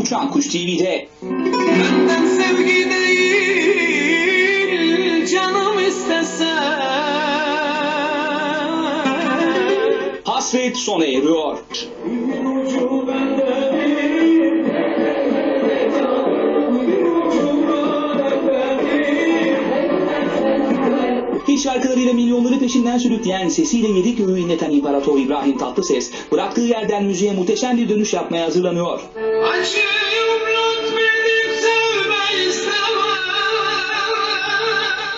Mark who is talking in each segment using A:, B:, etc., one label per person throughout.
A: Uçan Kuş TV'de.
B: Benden sevgi değil, canım istese.
A: Hasret sona eriyor. Hit şarkılarıyla milyonları peşinden sürükleyen, sesiyle yedi göğü inleten İmparator İbrahim Tatlıses, bıraktığı yerden müziğe muhteşem bir dönüş yapmaya hazırlanıyor.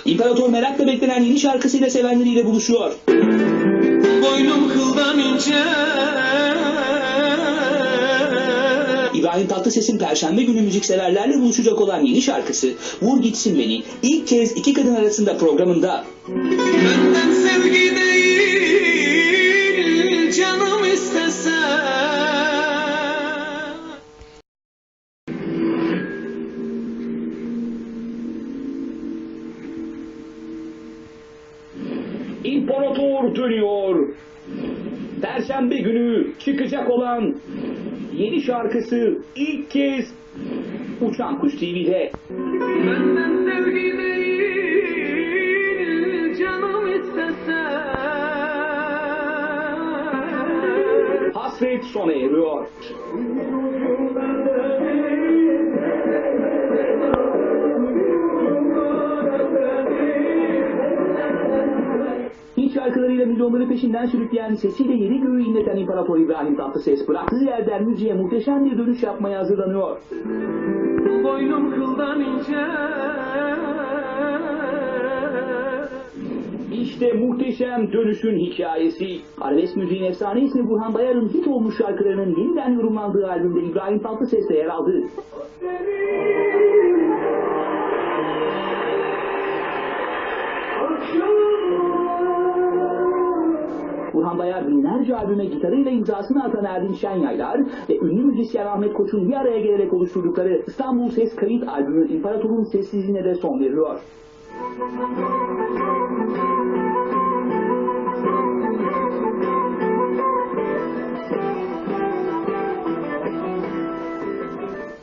A: İmparator merakla beklenen yeni şarkısıyla sevenleriyle buluşuyor.
B: Boynum kıldan ince.
A: İbrahim Tatlıses'in Perşembe günü müzikseverlerle buluşacak olan yeni şarkısı Vur Gitsin Beni ilk kez iki kadın arasında programında.
B: Benden sevgi değil, canım istese.
A: İmparator dönüyor. Perşembe günü çıkacak olan yeni şarkısı ilk kez Uçan Kuş TV'de.
B: Benden sevgi değil, canım istese.
A: Hasret sona eriyor. Hit şarkılarıyla milyonları peşinden sürükleyen, sesiyle yedi göğü inleten İmparator İbrahim Tatlıses, bıraktığı yerden müziğe muhteşem bir dönüş yapmaya hazırlanıyor.
B: Boynum kıldan ince.
A: İşte muhteşem dönüşün hikayesi. Arabesk müziğin efsane ismi Burhan Bayar'ın hit olmuş şarkılarının yeniden yorumlandığı albümde İbrahim Tatlıses de yer aldı. Burhan Bayar binlerce albüme gitarıyla imzasını atan Erdinç Şenyaylar ve ünlü müzisyen Ahmet Koç'un bir araya gelerek oluşturdukları İstanbul Ses Kayıt albümü İmparator'un sessizliğine de son veriyor.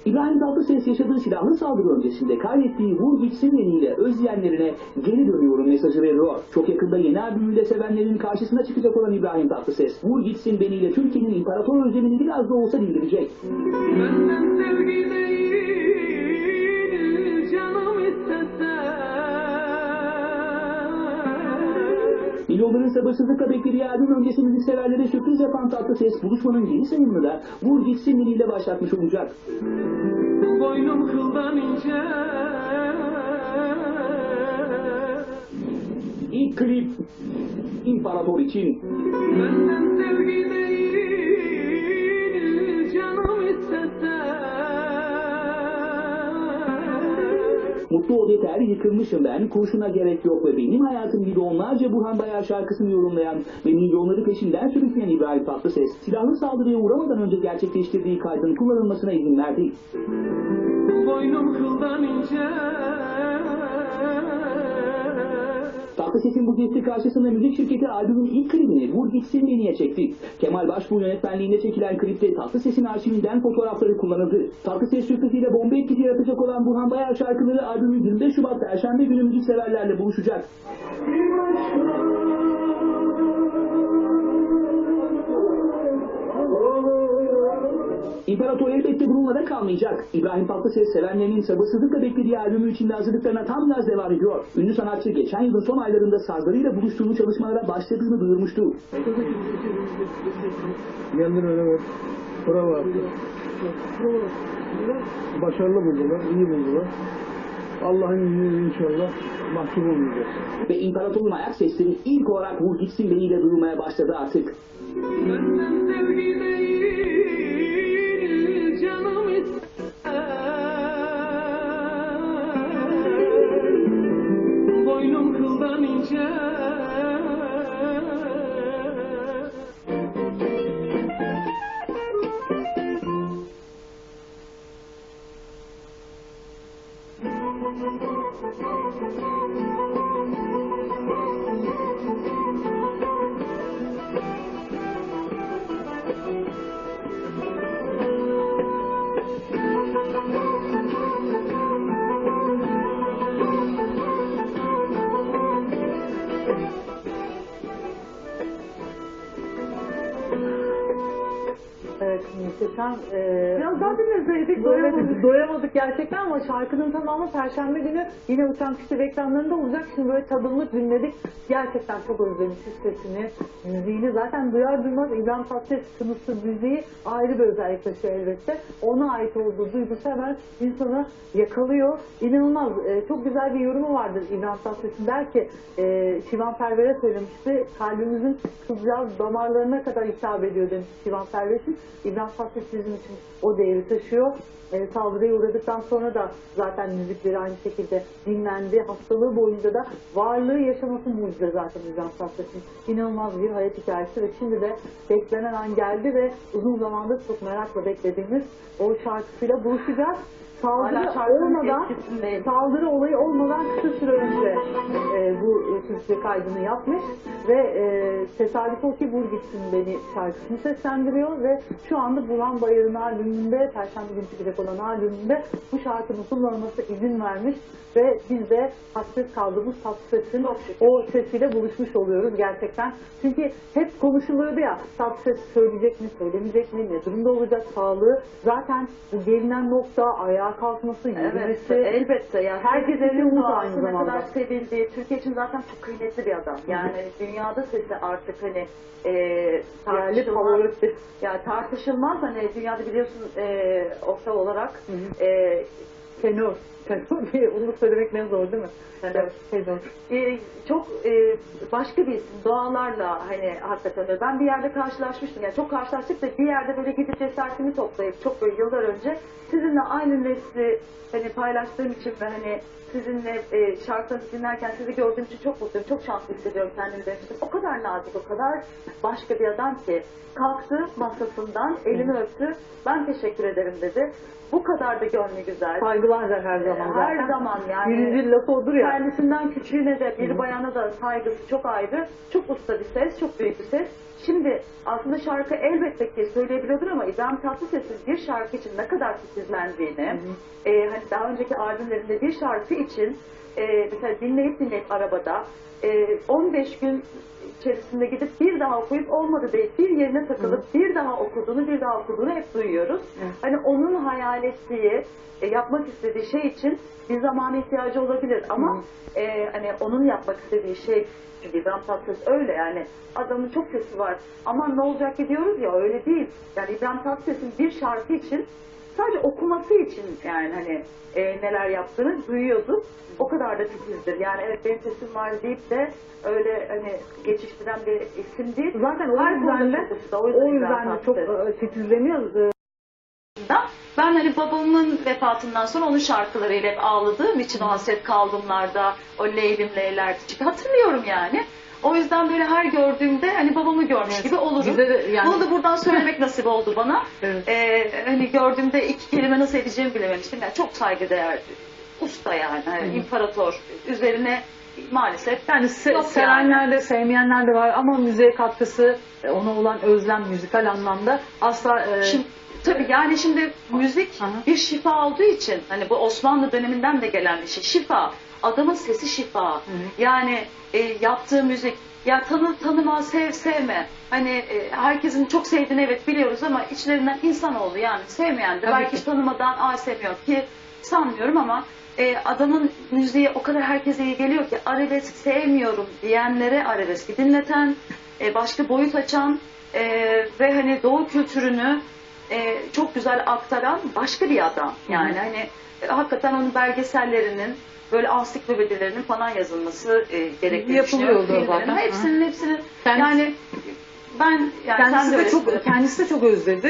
A: İbrahim Tatlıses yaşadığı silahlı saldırı öncesinde kaydettiği Vur Gitsin Beni ile özleyenlerine geri dönüyorum mesajı veriyor. Çok yakında yeni albümüyle sevenlerin karşısına çıkacak olan İbrahim Tatlıses, Vur Gitsin Beni ile Türkiye'nin imparator özlemini biraz da olsa dindirecek.
B: Benden sevgi değil, canım istese.
A: Milyonların sabırsızlıkla beklediği albüm öncesi müzikseverlere sürpriz yapan Tatlıses, buluşmanın yeni sayımını da Vur Gitsin Beni ile başlatmış olacak.
B: Boynum kıldan ince.
A: İlk klip İmparator için.
B: Benden sevgi değil, canım istese.
A: Mutlu ol yeter, yıkılmışım ben, kurşuna gerek yok ve benim hayatım gibi onlarca Burhan Bayar şarkısını yorumlayan ve milyonları peşinden sürükleyen İbrahim Tatlıses, silahlı saldırıya uğramadan önce gerçekleştirdiği kaydın kullanılmasına izin verdi.
B: Boynum kıldan ince.
A: Tatlıses'in bu gesti karşısında müzik şirketi albümün ilk klibini Vur Gitsin Beni'ye çekti. Kemal Başbuğ yönetmenliğinde çekilen klipte Tatlıses'in arşivinden fotoğrafları kullanıldı. Tatlıses sürpriziyle bomba etkisi yaratacak olan Burhan Bayar şarkıları albümü 25 Şubat Perşembe günü müzikseverlerle buluşacak. İmparator elbette bununla da kalmayacak. İbrahim Tatlıses sevenlerinin sabırsızlıkla beklediği albümü içinde hazırlıklarına tam gaz devam ediyor. Ünlü sanatçı geçen yılın son aylarında sazlarıyla buluştuğu çalışmalara başladığını duyurmuştu.
C: Kendine öyle var. Prova yaptı. Başarılı buldular, iyi buldular. Allah'ın izniyle inşallah mahcup olmayacağız.
A: Ve İmparator'un ayak sesleri ilk olarak Vur Gitsin Beni ile duyulmaya başladı artık.
B: Benden sevgi değil, canım istese. Boynum kıldan ince.
D: Evet, muhteşem.
E: Ya zaten özledik,
D: Doyamadık gerçekten ama şarkının tamamı Perşembe günü yine Uçan Kuşlar ekranlarında olacak. Şimdi böyle tadımlık dinledik. Gerçekten çok özlemişiz sesini, müziğini. Zaten duyar duymaz İbrahim Tatlıses tınısı müziği ayrı bir özellik taşıyor elbette. Ona ait olduğu duygusu hemen insanı yakalıyor. İnanılmaz. Çok güzel bir yorumu vardır İbrahim Tatlıses'in. Der ki, Şivan Perver'e söylemişti. Kalbimizin kızcağız damarlarına kadar hitap ediyor demiş Şivan Perver için. İbrahim Tatlıses bizim için o değeri taşıyor. Saldırıya uğradıktan sonra da zaten müzikleri aynı şekilde dinlendi. Hastalığı boyunca da varlığı yaşaması mucize zaten İbrahim Tatlıses'in. İnanılmaz bir hayat hikayesi ve şimdi de beklenen an geldi ve uzun zamandır çok merakla beklediğimiz o şarkısıyla buluşacağız. Saldırı olayı olmadan kısa süre önce bu Türkçe kaydını yapmış ve tesadüf o ki Vur Gitsin Beni şarkısını seslendiriyor ve şu anda Burhan Bayır'ın albümünde, Perşembe günü çıkacak olan albümünde bu şarkının kullanılması izin vermiş ve biz de hasret kaldığımız Tatlıses'in o sesiyle buluşmuş oluyoruz gerçekten. Çünkü hep konuşuluyordu ya, Tatlıses söyleyecek mi, söylemeyecek mi, ne durumda olacak, sağlığı. Zaten bu gelinen nokta, ayağa kalkması, yürümesi.
E: Evet, elbette. Yani
D: herkesin umut aynı
E: ne
D: zamanda.
E: kadar sevildiği, Türkiye için zaten çok kıymetli bir adam. Yani dünyada sesi artık hani tartışılmaz. Yani tartışılmaz. Hani dünyada biliyorsun oktav olarak
D: Tenor. Onu söylemek ne zor değil mi? Tenor.
E: Çok başka bir isim. Doğalarla hani hakikaten öyle. Ben bir yerde karşılaşmıştım. Yani çok karşılaştık da bir yerde böyle gidip cesaretimi toplayıp çok böyle yıllar önce sizinle aynı nesli hani paylaştığım için ve hani sizinle şarkılarınızı dinlerken sizi gördüğüm için çok mutluyum. Çok şanslı hissediyorum kendimi demiştim. O kadar nazik, o kadar başka bir adam ki kalktı masasından, elimi öptü. Ben teşekkür ederim dedi. Bu kadar da gönlü güzel.
D: Saygılar her zaman zaten.
E: Her zaman yani.
D: Birinci lafı odur ya.
E: Kendisinden küçüğüne de bir bayana da saygısı çok ayrı. Çok usta bir ses, çok büyük bir ses. Şimdi aslında şarkı elbette ki söyleyebiliyordur ama İbrahim Tatlıses'in bir şarkı için ne kadar titizlendiğini, hani daha önceki albümlerinde bir şarkı için mesela dinleyip arabada 15 gün içerisinde gidip bir daha okuyup olmadı deyip bir yerine takılıp bir daha okuduğunu hep duyuyoruz. Hani onun hayal ettiği, yapmak istediği şey için bir zamana ihtiyacı olabilir ama hani onun yapmak istediği şey, çünkü İbrahim Tatlıses öyle yani adamın çok sesi var ama ne olacak ki diyoruz ya, öyle değil. Yani İbrahim Tatlıses'in bir şarkı için sadece okuması için yani hani neler yaptığını duyuyorduk. O kadar da titizdir. Yani evet benim sesim var deyip de öyle hani geçiştiren bir isim değil.
D: Zaten o yüzden de çok titizleniyor.
E: Ben hani babamın vefatından sonra onun şarkılarıyla hep ağladığım için o hasret kaldımlarda, o Leylim Leyler çünkü hatırlıyorum yani. O yüzden böyle her gördüğümde hani babamı görmüş gibi olurum. Yani. Bunu da buradan söylemek nasip oldu bana. Hani gördüğümde iki kelime nasıl edeceğimi bilememiştim. Yani çok saygıdeğer, usta yani, imparator. Üzerine maalesef
D: yani sevenler de sevmeyenler de var ama müziğe katkısı, ona olan özlem müzikal anlamda asla...
E: Tabii yani şimdi müzik bir şifa olduğu için hani bu Osmanlı döneminden de gelen bir şey. Şifa. Adamın sesi şifa. Yani yaptığı müzik ya tanıma, sevme. Hani herkesin çok sevdiğini evet biliyoruz ama içlerinden insanoğlu yani sevmeyen de belki tanımadan sevmiyor ki sanmıyorum ama adamın müziği o kadar herkese iyi geliyor ki arabesk sevmiyorum diyenlere arabeski dinleten, başka boyut açan ve hani doğu kültürünü çok güzel aktaran başka bir adam. Yani hani hakikaten onun belgesellerinin böyle ansiklopedilerinin falan yazılması gerektiğini
D: yapılıyordu zaten.
E: Hepsinin yani ben yani
D: kendisi de çok özledi.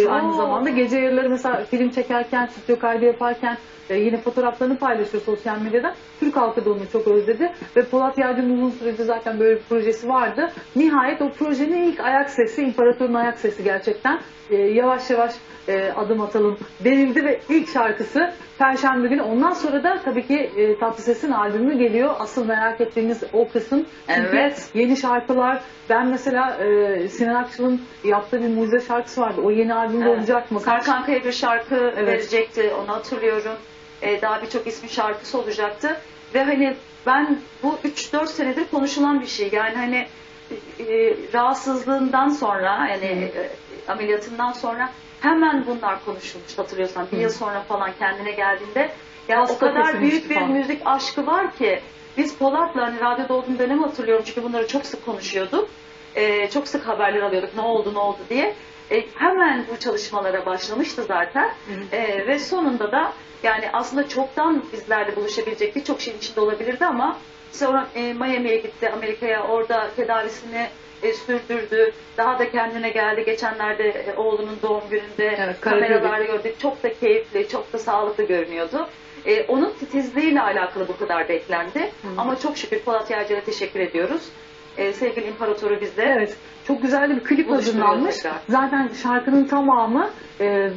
D: Aynı zamanda gece yarıları mesela film çekerken, stüdyo kaydı yaparken yine fotoğraflarını paylaşıyor sosyal medyada. Türk halkı da onu çok özledi ve Polat Yağcı'nın uzun süredir zaten böyle bir projesi vardı. Nihayet o projenin ilk ayak sesi, İmparator'un ayak sesi gerçekten yavaş yavaş adım atalım denildi ve ilk şarkısı Perşembe günü. Ondan sonra da tabii ki Tatlıses'in albümü geliyor. Asıl merak ettiğimiz o kısım. Çünkü yeni şarkılar. Ben mesela Sinan Akçıl'ın yaptığı bir mucize şarkısı vardı. O yeni albümde olacak mı?
E: Karkanka'ya bir şarkı verecekti. Onu hatırlıyorum. Daha birçok ismi şarkısı olacaktı. Ve hani ben bu 3-4 senedir konuşulan bir şey. Yani hani rahatsızlığından sonra yani ameliyatından sonra hemen bunlar konuşulmuş, hatırlıyorsan. Bir yıl sonra falan kendine geldiğinde ya o kadar
D: kesilmişti
E: büyük bir
D: falan.
E: müzik aşkı var ki biz Polat'la hani radyoda olduğum dönemi hatırlıyorum çünkü bunları çok sık konuşuyorduk. Çok sık haberler alıyorduk ne oldu diye. Hemen bu çalışmalara başlamıştı zaten. Ve sonunda da yani aslında çoktan bizlerle buluşabilecek birçok şeyin içinde olabilirdi ama sonra Miami'ye gitti, Amerika'ya, orada tedavisini sürdürdü. Daha da kendine geldi. Geçenlerde oğlunun doğum gününde
D: Evet,
E: kameralarda gördük. Çok da keyifli, çok da sağlıklı görünüyordu. Onun titizliğiyle alakalı bu kadar beklendi. Ama çok şükür Polat Yaycı'ya teşekkür ediyoruz. Sevgili İmparatoru bizde.
D: Evet, çok güzel de bir klip
E: Buluşturuyor
D: hazırlanmış.
E: tekrar.
D: Zaten şarkının tamamı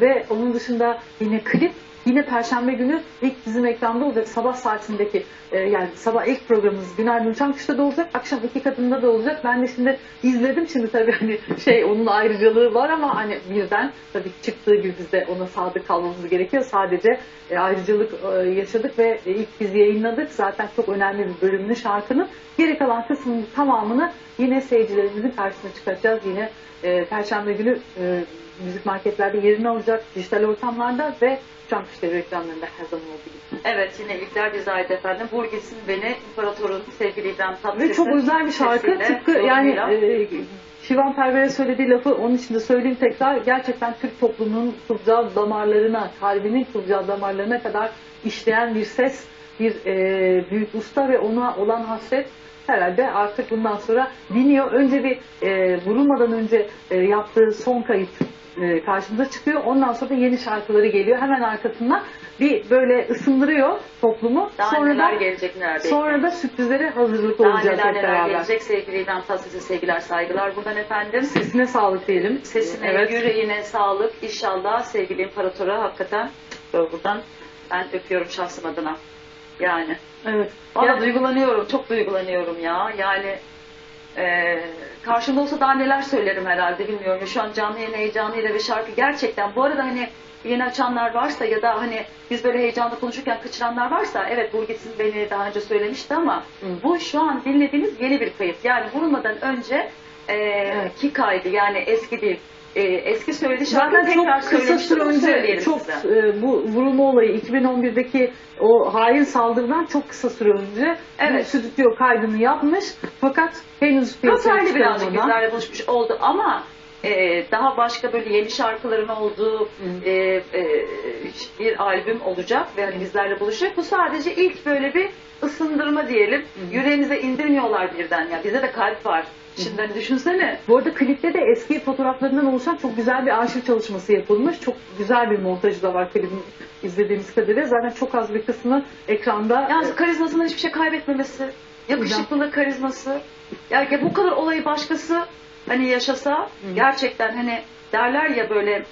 D: ve onun dışında yine klip yine Perşembe günü ilk bizim ekranda olacak. Sabah saatindeki yani sabah ilk programımız Günaydın Uçankuş'ta da olacak. Akşam 2 kadında da olacak. Ben de şimdi izledim. Şimdi tabii hani onun ayrıcalığı var ama hani birden tabii çıktığı gibi biz de ona sadık kalmamız gerekiyor. Sadece ayrıcalık yaşadık ve ilk biz yayınladık. Zaten çok önemli bir bölümünü şarkının. Geri kalan kısmının tamamını yine seyircilerimizin karşısına çıkartacağız. Yine Perşembe günü müzik marketlerde yerini alacak, dijital ortamlarda ve Uçankuş'ta reklamlarında her zaman olduğu gibi.
E: Evet, yine ilkler bize ait efendim. Vur gitsin beni, İmparator'un sevgili İbrahim Tatlıses'in
D: Ve çok özel bir şarkı.
E: sesiyle,
D: Tıpkı yani
E: yorumuyla.
D: Şivan Perver'e söylediği lafı onun için de söyleyeyim tekrar. Gerçekten Türk toplumunun kılcal damarlarına, kalbinin kılcal damarlarına kadar işleyen bir ses, bir büyük usta ve ona olan hasret herhalde artık bundan sonra dinliyor. Önce bir vurulmadan önce yaptığı son kayıt karşımıza çıkıyor. Ondan sonra da yeni şarkıları geliyor. Hemen arkasından bir böyle ısındırıyor toplumu.
E: Daha
D: Sonra
E: neler
D: da
E: gelecek neredeyse.
D: sonra da sürprizlere hazırlıklı
E: Daha
D: olacağız
E: neler
D: hep beraber.
E: gelecek sevgili İbrahim Tatlıses'e sevgiler saygılar buradan efendim.
D: Sesine sağlık diyelim.
E: Sesine,
D: Evet.
E: yüreğine sağlık. İnşallah sevgili İmparator'a hakikaten buradan ben öpüyorum şahsım adına. Yani.
D: Evet.
E: Valla duygulanıyorum, çok duygulanıyorum ya. Yani karşımda olsa daha neler söylerim herhalde bilmiyorum. Şu an canlı yayın heyecanıyla ve şarkı gerçekten. Bu arada hani yeni açanlar varsa ya da hani biz böyle heyecanla konuşurken kaçıranlar varsa evet Vur Gitsin beni daha önce söylemişti ama bu şu an dinlediğimiz yeni bir kayıt. Yani vurulmadan önce ki kaydı yani eski değil. Eski söylediği şarkıyı
D: Zaten çok
E: tekrar
D: kısa
E: söylemiştim.
D: süre
E: Onu
D: önce
E: söyleyelim
D: çok
E: size.
D: bu vurulma olayı 2011'deki o hain saldırıdan çok kısa süre önce
E: Evet.
D: stüdyo kaydını yapmış fakat henüz piyasaya
E: Kasayla birazcık
D: çıkarılmadan
E: bizlerle buluşmuş oldu ama daha başka böyle yeni şarkıların olduğu bir albüm olacak ve hani bizlerle buluşacak. Bu sadece ilk böyle bir ısındırma diyelim. Yüreğimize indirmiyorlar birden ya. Bizde de kalp var. Şimdi hani düşünsene.
D: Bu arada klipte de eski fotoğraflarından oluşan çok güzel bir arşiv çalışması yapılmış. Çok güzel bir montajı da var klibin izlediğimiz kadarıyla. Zaten çok az bir kısmı ekranda.
E: Yalnız karizmasından hiçbir şey kaybetmemesi, yakışıklılık karizması. Ya bu kadar olayı başkası hani yaşasa gerçekten hani derler ya böyle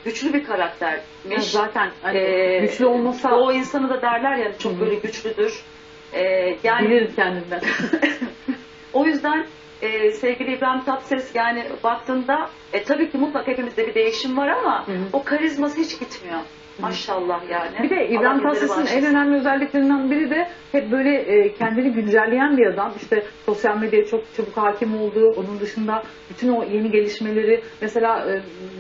E: güçlü bir karaktermiş.
D: Yani zaten hani güçlü olmasa
E: o insanı da derler ya çok böyle güçlüdür. Yani
D: bilir kendinden.
E: o yüzden sevgili İbrahim Tatlıses yani baktığında tabii ki mutlaka hepimizde bir değişim var ama o karizması hiç gitmiyor. Maşallah yani.
D: Bir de İbrahim
E: Allah bizleri
D: Tatlıses'in en
E: bağışlasın.
D: önemli özelliklerinden biri de hep böyle kendini güncelleyen bir adam. İşte sosyal medyaya çok çabuk hakim olduğu, onun dışında bütün o yeni gelişmeleri, mesela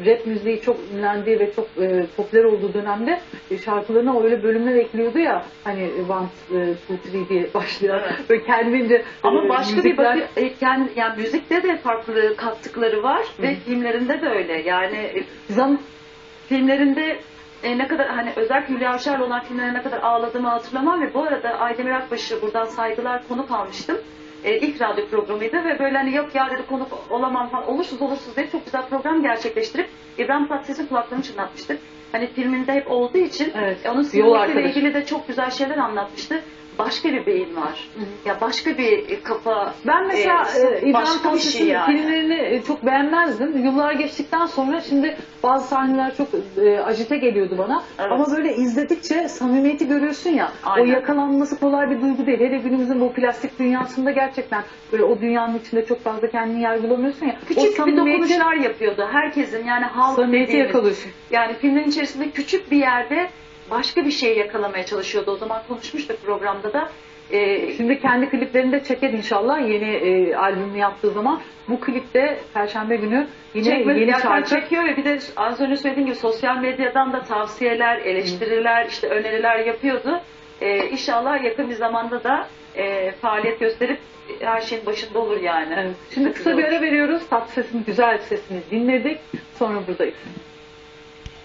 D: rap müziği çok ünlendiği ve çok popüler olduğu dönemde şarkılarına öyle bölümler ekliyordu ya, hani One, Two, Three diye başlıyor.
E: Evet.
D: Böyle kendince
E: Ama başka bir
D: müzikler...
E: yani müzikte de farklı kattıkları var ve filmlerinde de öyle. Yani filmlerinde ne kadar hani özellikle Hülya Avşar'la olan filmlere ne kadar ağladığımı hatırlamam ve bu arada Aydemir Akbaş'ı buradan saygılar konuk almıştım. İlk radyo programıydı ve böyle hani yok ya dedi konuk olamam falan olursunuz diye çok güzel program gerçekleştirip İbrahim Tatlıses'in kulaklarını çınlatmıştık. Hani filminde hep olduğu için
D: Evet,
E: onun
D: yol
E: sinemasiyle
D: arkadaşı.
E: ilgili de çok güzel şeyler anlatmıştı. Başka bir beyin var. Ya başka bir kafa.
D: Ben mesela İbrahim
E: başka bir
D: Tatlıses'in
E: şey yani.
D: filmlerini çok beğenmezdim. Yıllar geçtikten sonra şimdi bazı sahneler çok ajite geliyordu bana.
E: Evet.
D: Ama böyle izledikçe samimiyeti görüyorsun ya.
E: Aynen.
D: O yakalanması kolay bir duygu değil. Hele günümüzün bu plastik dünyasında gerçekten böyle o dünyanın içinde çok fazla kendini yargılamıyorsun ya.
E: Küçük bir dokunuşlar yapıyordu. Herkesin yani halk
D: samimiyeti
E: dediğimiz.
D: yakalıyorsun.
E: Yani filmlerin içerisinde küçük bir yerde başka bir şey yakalamaya çalışıyordu. O zaman konuşmuştuk programda da.
D: Şimdi kendi kliplerini de çeker inşallah yeni albümünü yaptığı zaman. Bu klipte Perşembe günü yine
E: çekmedi,
D: yeni
E: zaten
D: şarkı.
E: çekiyor ve bir de az önce söylediğim gibi sosyal medyadan da tavsiyeler, eleştiriler, işte öneriler yapıyordu. İnşallah yakın bir zamanda da faaliyet gösterip her şeyin başında olur yani.
D: Evet. Şimdi kısa bir ara veriyoruz. Tatlı sesini, güzel sesini dinledik. Sonra buradayız.